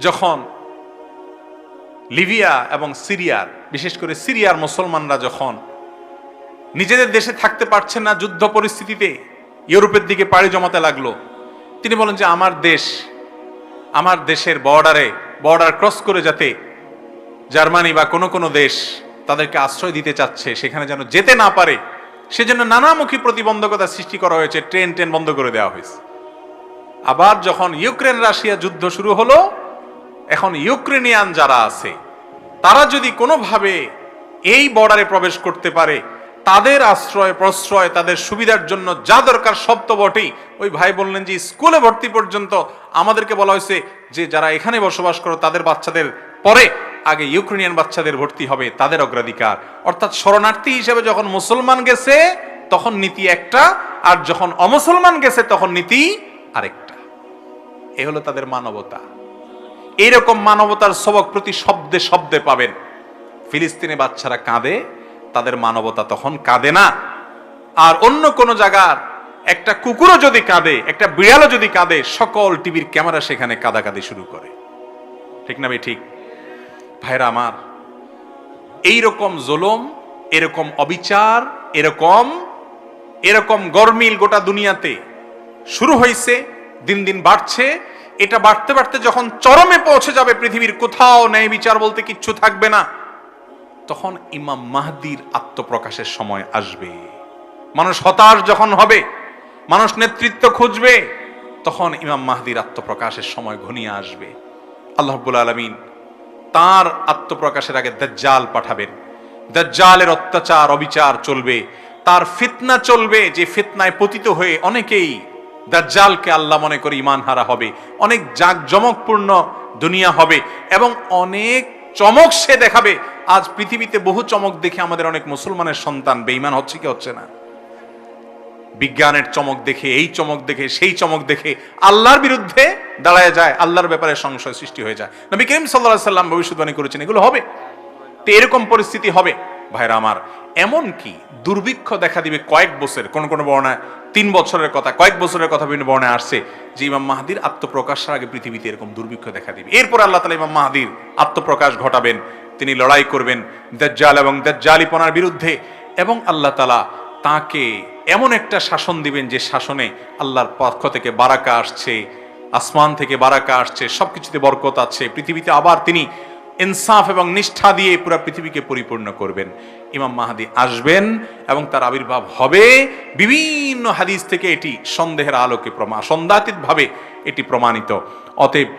যখন লিবিয়া এবং সিরিয়ার, বিশেষ করে সিরিয়ার মুসলমানরা যখন নিজেদের দেশে থাকতে পারছেন না, যুদ্ধ পরিস্থিতিতে ইউরোপের দিকে পাড়ি জমাতে লাগলো, তিনি বলেন যে আমার দেশের বর্ডার ক্রস করে যাতে জার্মানি বা কোনো দেশ তাদেরকে আশ্রয় দিতে চাচ্ছে সেখানে যেন যেতে না পারে, সেজন্য নানামুখী প্রতিবন্ধকতা সৃষ্টি করা হয়েছে, ট্রেন বন্ধ করে দেওয়া হয়েছে। আবার যখন ইউক্রেন রাশিয়া যুদ্ধ শুরু হলো, এখন ইউক্রেনিয়ান যারা আছে তারা যদি কোনোভাবে এই বর্ডারে প্রবেশ করতে পারে, তাদের আশ্রয় প্রশ্রয়, তাদের সুবিধার জন্য যা দরকার সব তো বটেই। ওই ভাই বললেন যে স্কুলে ভর্তি পর্যন্ত আমাদেরকে বলা হয়েছে যে যারা এখানে বসবাস করো তাদের বাচ্চাদের পরে আগে ইউক্রেনিয়ান বাচ্চাদের ভর্তি হবে, তাদের অগ্রাধিকার। অর্থাৎ শরণার্থী হিসেবে যখন মুসলমান গেছে তখন নীতি একটা, আর যখন অমুসলমান গেছে তখন নীতি আরেকটা। এ হলো তাদের মানবতা। এইরকম মানবতার সবক প্রতি শব্দে শব্দে পাবেন। ফিলিস্তিনি বাচ্চারা কাঁদে, তাদের মানবতা তখন কাঁদে না। আর অন্য কোন জায়গার একটা কুকুরও যদি কাঁদে, একটা বিড়ালও যদি কাঁদে, সকল টিভির ক্যামেরা সেখানে কাঁদাকাঁদি শুরু করে। ঠিক না ভাই? ঠিক ভাইরা আমার, এইরকম জুলুম, এরকম অবিচার, এরকম গরমিল গোটা দুনিয়াতে শুরু হয়েছে, দিন দিন বাড়ছে। এটা বাড়তে বাড়তে যখন চরমে পৌঁছে যাবে, পৃথিবীর কোথাও ন্যায় বিচার বলতে কিচ্ছু থাকবে না, তখন ইমাম মাহদির আত্মপ্রকাশের সময় আসবে। মানুষ হতাশ যখন হবে, মানুষ নেতৃত্ব খুঁজবে, তখন ইমাম মাহদির আত্মপ্রকাশের সময় ঘনিয়ে আসবে। আল্লাহ রাব্বুল আলামিন তার আত্মপ্রকাশের আগে দাজ্জাল পাঠাবেন। দাজ্জালের অত্যাচার অবিচার চলবে, তার ফিতনা চলবে, যে ফিতনায় পতিত হয়ে অনেকেই দাজ্জালকে আল্লাহ মনে করে ঈমান হারা হবে। অনেক জাঁকজমকপূর্ণ দুনিয়া হবে এবং অনেক চমক সে দেখাবে। আজ পৃথিবীতে বহু চমক দেখে আমাদের অনেক মুসলমানের সন্তান বেঈমান হচ্ছে কি হচ্ছে না? বিজ্ঞানের চমক দেখে, এই চমক দেখে, সেই চমক দেখে আল্লাহর বিরুদ্ধে দাঁড়ায় যায়, আল্লাহর ব্যাপারে সংশয় সৃষ্টি হয়ে যায়। নবী করিম সাল্লাল্লাহু আলাইহি সাল্লাম ভবিষ্যদ্বাণী করেছেন এগুলো হবে। তো এরকম পরিস্থিতি হবে ভাইরা আমার। এমন কি দুর্ভিক্ষ দেখা দিবে কয়েক বছর, কোন বর্ণায় 3 বছরের কথা, কয়েক বছরের কথা বিভিন্ন বর্ণায় আসছে যে ইমাম মাহদির আত্মপ্রকাশের আগে পৃথিবীতে এরকম দুর্ভিক্ষ দেখা দিবে। এরপর আল্লাহ তাআলা ইমাম মাহদির আত্মপ্রকাশ ঘটাবেন, তিনি লড়াই করবেন দাজ্জাল এবং দাজ্জালিপনার বিরুদ্ধে, এবং আল্লাহ তাআলা তাকে এমন একটা শাসন দিবেন যে শাসনে আল্লাহর পক্ষ থেকে বারাকা আসছে, আসমান থেকে বারাকা আসছে, সবকিছুতে বরকত আছে। পৃথিবীতে আবার তিনি ইনসাফ এবং নিষ্ঠা দিয়ে পুরো পৃথিবীকে পরিপূর্ণ করবেন। ইমাম মাহদি আসবেন এবং তার আবির্ভাব হবে। বিভিন্ন হাদিস থেকে এটি সন্দেহের আলোকে সন্দেহাতীতভাবে এটি প্রমাণিত। অতএব